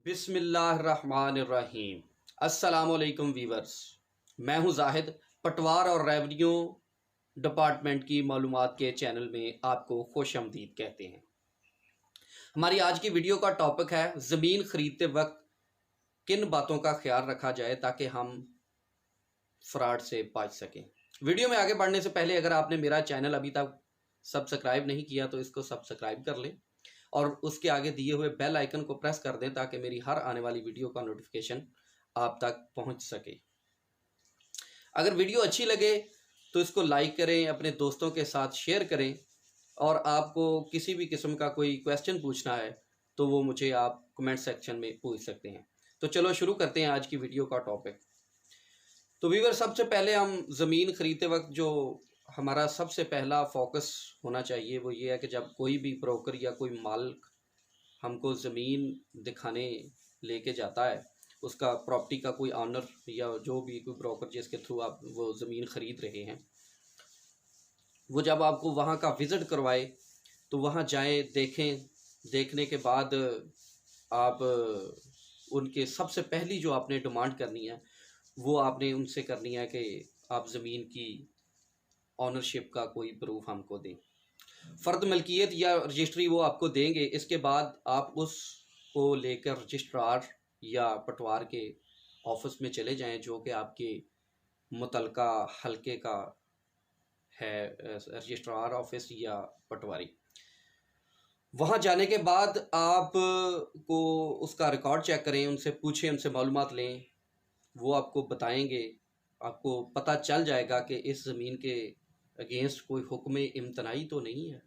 बिस्मिल्लाहिर्रहमानिर्रहीम। अस्सलामुअलैकुम वीवर्स, मैं हूं जाहिद। पटवार और रेवेन्यू डिपार्टमेंट की मालूमात के चैनल में आपको खुशामदीद कहते हैं। हमारी आज की वीडियो का टॉपिक है ज़मीन खरीदते वक्त किन बातों का ख्याल रखा जाए ताकि हम फ्रॉड से बच सकें। वीडियो में आगे बढ़ने से पहले अगर आपने मेरा चैनल अभी तक सब्सक्राइब नहीं किया तो इसको सब्सक्राइब कर लें और उसके आगे दिए हुए बेल आइकन को प्रेस कर दें ताकि मेरी हर आने वाली वीडियो का नोटिफिकेशन आप तक पहुंच सके। अगर वीडियो अच्छी लगे तो इसको लाइक करें, अपने दोस्तों के साथ शेयर करें और आपको किसी भी किस्म का कोई क्वेश्चन पूछना है तो वो मुझे आप कमेंट सेक्शन में पूछ सकते हैं। तो चलो शुरू करते हैं आज की वीडियो का टॉपिक। तो व्यूअर, सबसे पहले हम ज़मीन खरीदते वक्त जो हमारा सबसे पहला फोकस होना चाहिए वो ये है कि जब कोई भी ब्रोकर या कोई मालिक हमको ज़मीन दिखाने लेके जाता है, उसका प्रॉपर्टी का कोई ऑनर या जो भी कोई ब्रोकर जिसके थ्रू आप वो ज़मीन ख़रीद रहे हैं, वो जब आपको वहाँ का विज़िट करवाए तो वहाँ जाएं, देखें। देखने के बाद आप उनके सबसे पहली जो आपने डिमांड करनी है वो आपने उनसे करनी है कि आप ज़मीन की ऑनरशिप का कोई प्रूफ हमको दें। फ़र्द मलकियत या रजिस्ट्री वो आपको देंगे। इसके बाद आप उसको लेकर रजिस्ट्रार या पटवार के ऑफिस में चले जाएं जो कि आपके मुतलका हलके का है, रजिस्ट्रार ऑफिस या पटवारी। वहाँ जाने के बाद आप को उसका रिकॉर्ड चेक करें, उनसे पूछें, उनसे मालूमात लें। वो आपको बताएंगे, आपको पता चल जाएगा कि इस ज़मीन के अगेंस्ट कोई हुक्म इम्तनाई तो नहीं है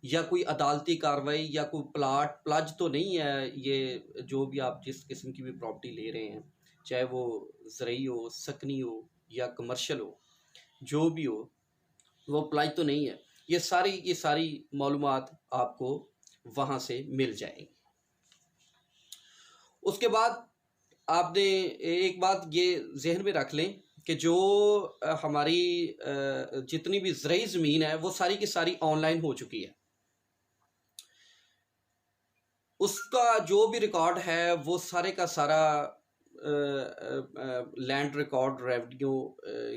या कोई अदालती कार्रवाई या कोई प्लाज तो नहीं है। ये जो भी आप जिस किस्म की भी प्रॉपर्टी ले रहे हैं, चाहे वो ज़रई हो, सकनी हो या कमर्शियल हो, जो भी हो, वो प्लाज तो नहीं है। ये सारी की सारी मालूमात आपको वहाँ से मिल जाएंगी। उसके बाद आपने एक बात ये जहन में रख लें कि जो हमारी जितनी भी ज़रई ज़मीन है वो सारी की सारी ऑनलाइन हो चुकी है। उसका जो भी रिकॉर्ड है वो सारे का सारा लैंड रिकॉर्ड रेवेन्यू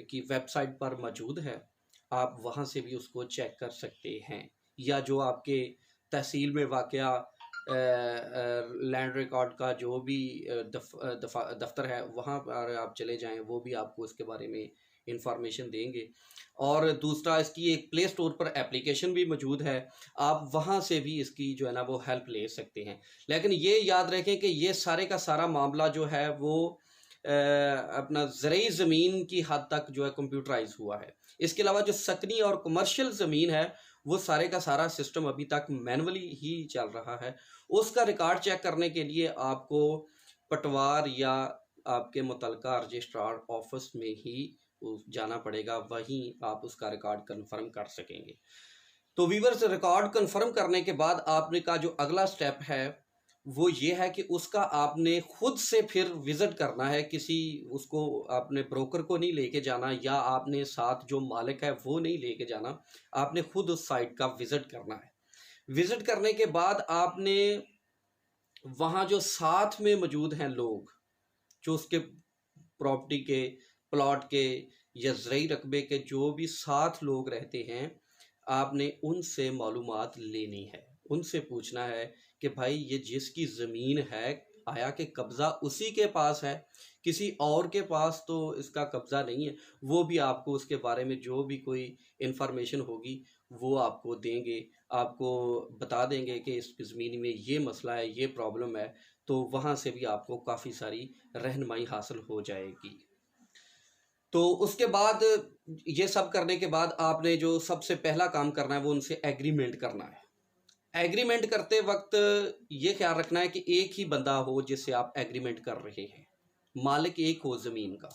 की वेबसाइट पर मौजूद है। आप वहाँ से भी उसको चेक कर सकते हैं, या जो आपके तहसील में वाक़या लैंड रिकॉर्ड का जो भी दफ्तर है वहाँ पर आप चले जाएं, वो भी आपको इसके बारे में इंफॉर्मेशन देंगे। और दूसरा, इसकी एक प्ले स्टोर पर एप्लीकेशन भी मौजूद है, आप वहाँ से भी इसकी जो है ना वो हेल्प ले सकते हैं। लेकिन ये याद रखें कि ये सारे का सारा मामला जो है वो अपना ज़रई ज़मीन की हद तक जो है कंप्यूटराइज हुआ है। इसके अलावा जो सकनी और कमर्शियल ज़मीन है वो सारे का सारा सिस्टम अभी तक मैनुअली ही चल रहा है। उसका रिकॉर्ड चेक करने के लिए आपको पटवार या आपके मुतलका रजिस्ट्रार ऑफिस में ही जाना पड़ेगा, वहीं आप उसका रिकॉर्ड कन्फर्म कर सकेंगे। तो व्यूअर्स, रिकॉर्ड कन्फर्म करने के बाद आपने का जो अगला स्टेप है वो ये है कि उसका आपने खुद से फिर विज़िट करना है। किसी उसको आपने ब्रोकर को नहीं लेके जाना या आपने साथ जो मालिक है वो नहीं लेके जाना, आपने खुद उस साइट का विज़िट करना है। विज़िट करने के बाद आपने वहाँ जो साथ में मौजूद हैं लोग, जो उसके प्रॉपर्टी के, प्लॉट के या ज़रई रकबे के जो भी साथ लोग रहते हैं, आपने उनसे मालूमात लेनी है। उनसे पूछना है कि भाई ये जिसकी ज़मीन है आया कि कब्ज़ा उसी के पास है, किसी और के पास तो इसका कब्ज़ा नहीं है। वो भी आपको उसके बारे में जो भी कोई इन्फॉर्मेशन होगी वो आपको देंगे, आपको बता देंगे कि इस ज़मीन में ये मसला है, ये प्रॉब्लम है। तो वहाँ से भी आपको काफ़ी सारी रहनुमाई हासिल हो जाएगी। तो उसके बाद ये सब करने के बाद आपने जो सबसे पहला काम करना है वो उनसे एग्रीमेंट करना है। एग्रीमेंट करते वक्त ये ख्याल रखना है कि एक ही बंदा हो जिससे आप एग्रीमेंट कर रहे हैं, मालिक एक हो ज़मीन का।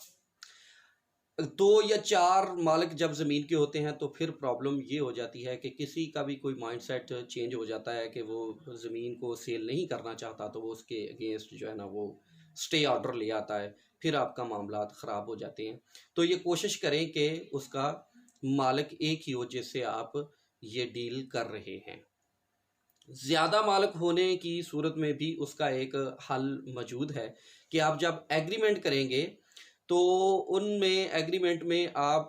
2 या 4 मालिक जब ज़मीन के होते हैं तो फिर प्रॉब्लम ये हो जाती है कि किसी का भी कोई माइंडसेट चेंज हो जाता है कि वो ज़मीन को सेल नहीं करना चाहता, तो वो उसके अगेंस्ट जो है ना वो स्टे ऑर्डर ले आता है, फिर आपका मामला ख़राब हो जाते हैं। तो ये कोशिश करें कि उसका मालिक एक ही हो जिससे आप ये डील कर रहे हैं। ज़्यादा मालिक होने की सूरत में भी उसका एक हल मौजूद है कि आप जब एग्रीमेंट करेंगे तो उनमें एग्रीमेंट में आप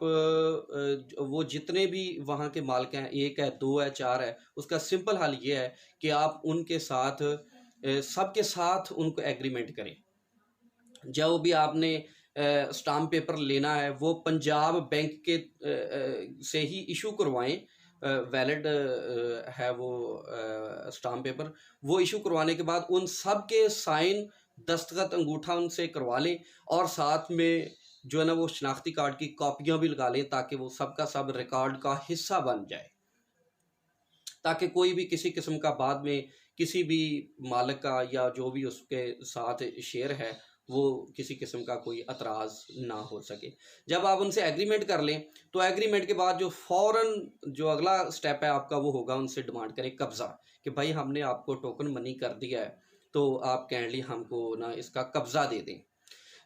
वो जितने भी वहाँ के मालिक हैं, 1 है, 2 है, 4 है, उसका सिंपल हल ये है कि आप उनके साथ सबके साथ उनको एग्रीमेंट करें। जो भी आपने स्टाम्प पेपर लेना है वो पंजाब बैंक के से ही इशू करवाएं। वैलिड है वो स्टाम्प पेपर, वो इशू करवाने के बाद उन सब के साइन, दस्तखत, अंगूठा उनसे करवा लें और साथ में जो है ना वो शनाख्ती कार्ड की कॉपियां भी लगा लें ताकि वो सबका सब रिकॉर्ड का हिस्सा बन जाए, ताकि कोई भी किसी किस्म का बाद में किसी भी मालिक का या जो भी उसके साथ शेयर है वो किसी किस्म का कोई एतराज़ ना हो सके। जब आप उनसे एग्रीमेंट कर लें तो एग्रीमेंट के बाद जो फ़ौरन जो अगला स्टेप है आपका वो होगा उनसे डिमांड करें कब्ज़ा, कि भाई हमने आपको टोकन मनी कर दिया है तो आप काइंडली हमको ना इसका कब्ज़ा दे दें।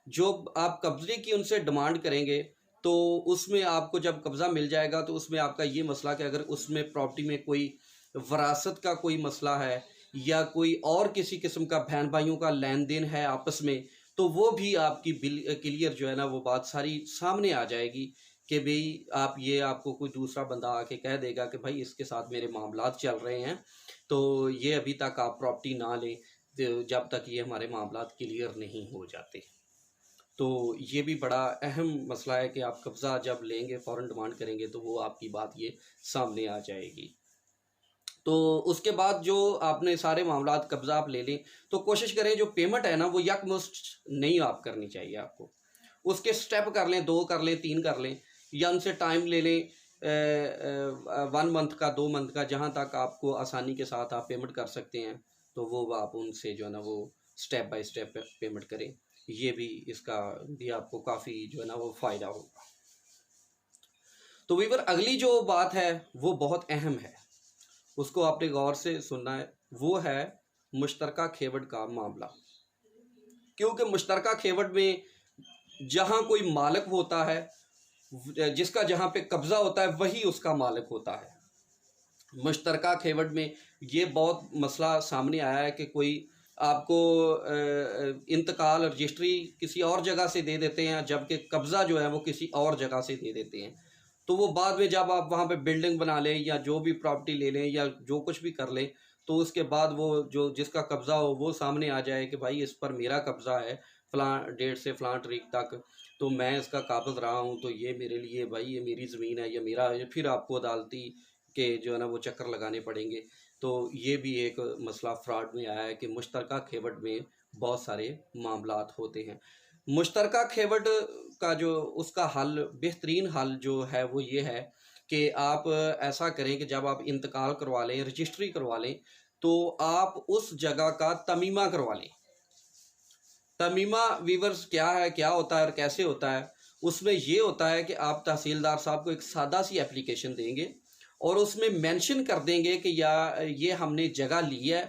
जो आप कब्ज़े की उनसे डिमांड करेंगे तो उसमें आपको जब कब्ज़ा मिल जाएगा तो उसमें आपका ये मसला कि अगर उसमें प्रॉपर्टी में कोई वरासत का कोई मसला है या कोई और किसी किस्म का बहन भाइयों का लेन देन है आपस में, तो वो भी आपकी बिल क्लियर जो है ना वो बात सारी सामने आ जाएगी कि भाई आप ये आपको कोई दूसरा बंदा आके कह देगा कि भाई इसके साथ मेरे मामलात चल रहे हैं तो ये अभी तक आप प्रॉपर्टी ना लें जब तक ये हमारे मामलात क्लियर नहीं हो जाते। तो ये भी बड़ा अहम मसला है कि आप कब्ज़ा जब लेंगे फ़ौरन डिमांड करेंगे तो वो आपकी बात ये सामने आ जाएगी। तो उसके बाद जो आपने सारे मामलात कब्ज़ा आप ले लें तो कोशिश करें जो पेमेंट है ना वो यकमुश्त नहीं आप करनी चाहिए आपको। उसके स्टेप कर लें, 2 कर लें, 3 कर लें या उनसे टाइम ले लें 1 मंथ का, 2 मंथ का, जहाँ तक आपको आसानी के साथ आप पेमेंट कर सकते हैं तो वो आप उनसे जो है ना वो स्टेप बाय स्टेप पेमेंट करें। ये भी इसका भी आपको काफ़ी जो है ना वो फ़ायदा होगा। तो वीवर अगली जो बात है वो बहुत अहम है, उसको आपने गौर से सुनना है, वो है मुश्तरका खेवड़ का मामला। क्योंकि मुश्तरका खेवड़ में जहाँ कोई मालिक होता है, जिसका जहाँ पे कब्ज़ा होता है वही उसका मालिक होता है। मुश्तरका खेवड़ में ये बहुत मसला सामने आया है कि कोई आपको इंतकाल रजिस्ट्री किसी और जगह से दे देते हैं जबकि कब्ज़ा जो है वो किसी और जगह से दे देते हैं। तो वो बाद में जब आप वहाँ पे बिल्डिंग बना लें या जो भी प्रॉपर्टी ले लें या जो कुछ भी कर लें तो उसके बाद वो जो जिसका कब्ज़ा हो वो सामने आ जाए कि भाई इस पर मेरा कब्ज़ा है फ़लाँ डेट से फ़लाँ तारीख तक, तो मैं इसका काबिज़ रहा हूँ, तो ये मेरे लिए भाई ये मेरी ज़मीन है, ये मेरा है। फिर आपको अदालती के जो है ना वो चक्कर लगाने पड़ेंगे। तो ये भी एक मसला फ्रॉड में आया है कि मुश्तरका खेवड़ में बहुत सारे मामलात होते हैं। मुश्तरका खेवड़ का जो उसका हल, बेहतरीन हल जो है वो ये है कि आप ऐसा करें कि जब आप इंतकाल करवा लें, रजिस्ट्री करवा लें, तो आप उस जगह का तमीमा करवा लें। तमीमा वीवर्स क्या है, क्या होता है और कैसे होता है? उसमें ये होता है कि आप तहसीलदार साहब को एक सादा सी एप्लीकेशन देंगे और उसमें मेंशन कर देंगे कि या ये हमने जगह ली है,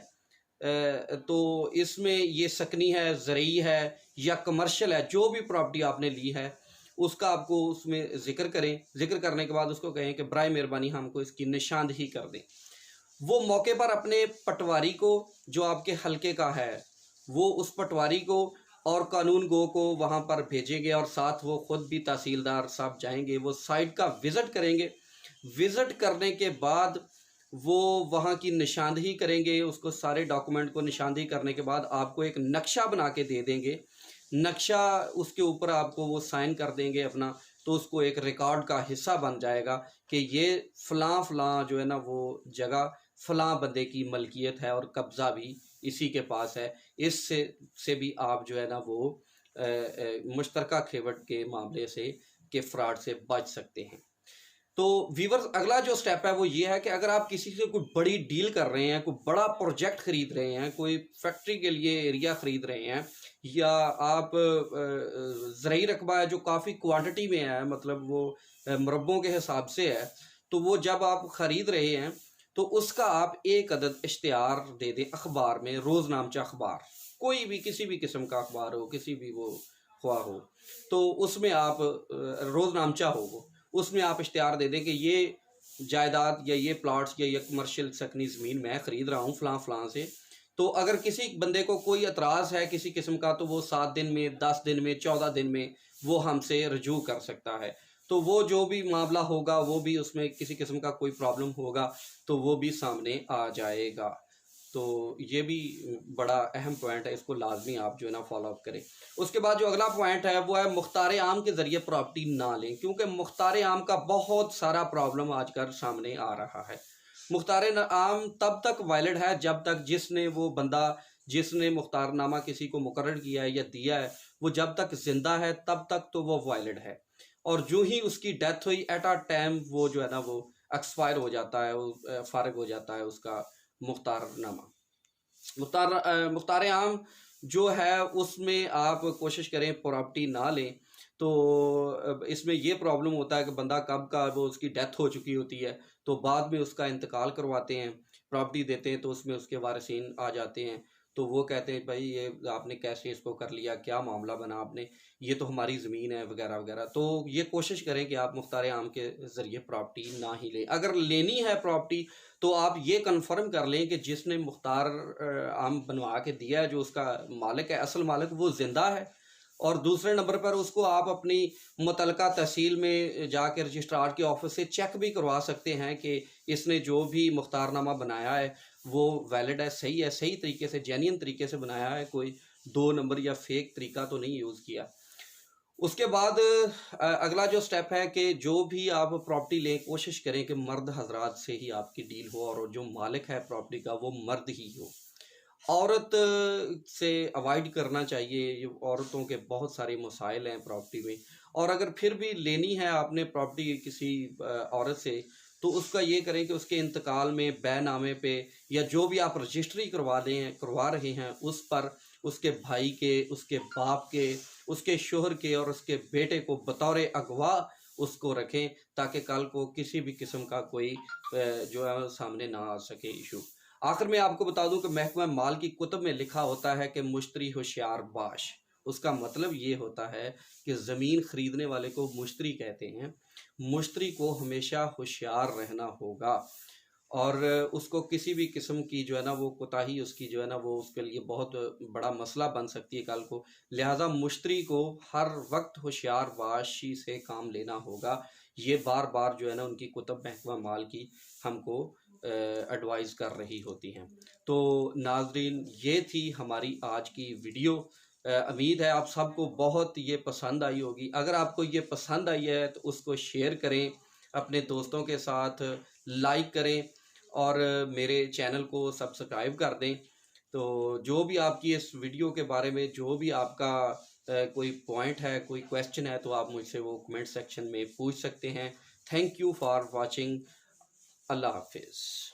तो इसमें ये सकनी है, ज़रई है या कमर्शियल है, जो भी प्रॉपर्टी आपने ली है उसका आपको उसमें ज़िक्र करें। ज़िक्र करने के बाद उसको कहें कि बराए मेहरबानी हमको इसकी निशानदही कर दें। वो मौके पर अपने पटवारी को जो आपके हलके का है वो उस पटवारी को और कानून गो को वहाँ पर भेजेंगे और साथ वो ख़ुद भी तहसीलदार साहब जाएंगे, वो साइट का विज़िट करेंगे। विज़िट करने के बाद वो वहाँ की निशानदही करेंगे, उसको सारे डॉक्यूमेंट को निशानदही करने के बाद आपको एक नक्शा बना के दे देंगे। नक्शा उसके ऊपर आपको वो साइन कर देंगे अपना, तो उसको एक रिकॉर्ड का हिस्सा बन जाएगा कि ये फ़लाँ फ़लाँ जो है ना वो जगह फ़लाँ बंदे की मलकियत है और कब्ज़ा भी इसी के पास है। इससे से भी आप जो है ना वो मुश्तरका खेवड़ के मामले से के फ्रॉड से बच सकते हैं। तो व्यूअर्स अगला जो स्टेप है वो ये है कि अगर आप किसी से कोई बड़ी डील कर रहे हैं, कोई बड़ा प्रोजेक्ट खरीद रहे हैं, कोई फैक्ट्री के लिए एरिया खरीद रहे हैं या आप ज़रई रकबा है जो काफ़ी क्वांटिटी में है, मतलब वो मुरब्बों के हिसाब से है, तो वो जब आप ख़रीद रहे हैं तो उसका आप एक अदद इश्तिहार दे दें अखबार में, रोज़नामचा अखबार, कोई भी किसी भी किस्म का अखबार हो, किसी भी वो ख्वाह हो, तो उसमें आप रोज़नामचा हो वो, उसमें आप इश्तिहार दे दें कि ये जायदाद या ये प्लॉट्स या ये कमर्शियल सकनी ज़मीन मैं ख़रीद रहा हूँ फ़लाँ से, तो अगर किसी बंदे को कोई एतराज़ है किसी किस्म का, तो वो 7 दिन में, 10 दिन में, 14 दिन में वो हमसे रजू कर सकता है। तो वो जो भी मामला होगा, वो भी उसमें किसी किस्म का कोई प्रॉब्लम होगा, तो वो भी सामने आ जाएगा। तो ये भी बड़ा अहम पॉइंट है, इसको लाजमी आप जो है ना फॉलोअप करें। उसके बाद जो अगला पॉइंट है वो है मुख्तार आम के ज़रिए प्रॉपर्टी ना लें, क्योंकि मुख्तार आम का बहुत सारा प्रॉब्लम आजकल सामने आ रहा है। मुख्तार आम तब तक वैलिड है जब तक जिसने वो बंदा जिसने मुख्तारनामा किसी को मुकर्रर किया है या दिया है, वो जब तक जिंदा है तब तक तो वो वैलिड है, और जो ही उसकी डेथ हुई एट अ टाइम वो जो है ना वो एक्सपायर हो जाता है, वो फारिग हो जाता है उसका मुख्तारनामा। मुख्तार आम जो है उसमें आप कोशिश करें प्रॉपर्टी ना लें। तो इसमें ये प्रॉब्लम होता है कि बंदा कब का वो उसकी डेथ हो चुकी होती है, तो बाद में उसका इंतकाल करवाते हैं, प्रॉपर्टी देते हैं, तो उसमें उसके वारिसीन आ जाते हैं। तो वो कहते हैं भाई ये आपने कैसे इसको कर लिया, क्या मामला बना आपने, ये तो हमारी ज़मीन है वगैरह वगैरह। तो ये कोशिश करें कि आप मुख्तार आम के ज़रिए प्रॉपर्टी ना ही लें। अगर लेनी है प्रॉपर्टी तो आप ये कन्फर्म कर लें कि जिसने मुख्तार आम बनवा के दिया है, जो उसका मालिक है, असल मालिक, वो ज़िंदा है। और दूसरे नंबर पर उसको आप अपनी मुतलका तहसील में जाकर रजिस्ट्रार के ऑफिस से चेक भी करवा सकते हैं कि इसने जो भी मुख्तारनामा बनाया है वो वैलिड है, सही तरीके से, जेन्युइन तरीके से बनाया है, कोई 2 नंबर या फेक तरीका तो नहीं यूज़ किया। उसके बाद अगला जो स्टेप है कि जो भी आप प्रॉपर्टी लें, कोशिश करें कि मर्द हजरात से ही आपकी डील हो, और जो मालिक है प्रॉपर्टी का वो मर्द ही हो। औरत से अवॉइड करना चाहिए, ये औरतों के बहुत सारे मसाइल हैं प्रॉपर्टी में। और अगर फिर भी लेनी है आपने प्रॉपर्टी किसी औरत से, तो उसका ये करें कि उसके इंतकाल में बैनामे पे या जो भी आप रजिस्ट्री करवा रहे हैं उस पर उसके भाई के, उसके बाप के, उसके शोहर के और उसके बेटे को बतौर अगवा उसको रखें, ताकि कल को किसी भी किस्म का कोई जो है सामने ना आ सके इशू। आखिर में आपको बता दूं कि महकमा माल की कुतब में लिखा होता है कि मुश्तरी होशियार बाश। उसका मतलब ये होता है कि ज़मीन खरीदने वाले को मुश्तरी कहते हैं। मुश्तरी को हमेशा होशियार रहना होगा, और उसको किसी भी किस्म की जो है ना वो कोताही उसकी जो है ना वो उसके लिए बहुत बड़ा मसला बन सकती है कल को। लिहाजा मुश्तरी को हर वक्त होशियार बाशी से काम लेना होगा। ये बार बार जो है ना उनकी कुतब महकमा माल की हमको एडवाइस कर रही होती हैं। तो नाजरीन, ये थी हमारी आज की वीडियो। उम्मीद है आप सबको बहुत ये पसंद आई होगी। अगर आपको ये पसंद आई है तो उसको शेयर करें अपने दोस्तों के साथ, लाइक करें, और मेरे चैनल को सब्सक्राइब कर दें। तो जो भी आपकी इस वीडियो के बारे में जो भी आपका कोई पॉइंट है, कोई क्वेश्चन है, तो आप मुझसे वो कमेंट सेक्शन में पूछ सकते हैं। Thank you for watching. अल्लाह हाफिज़।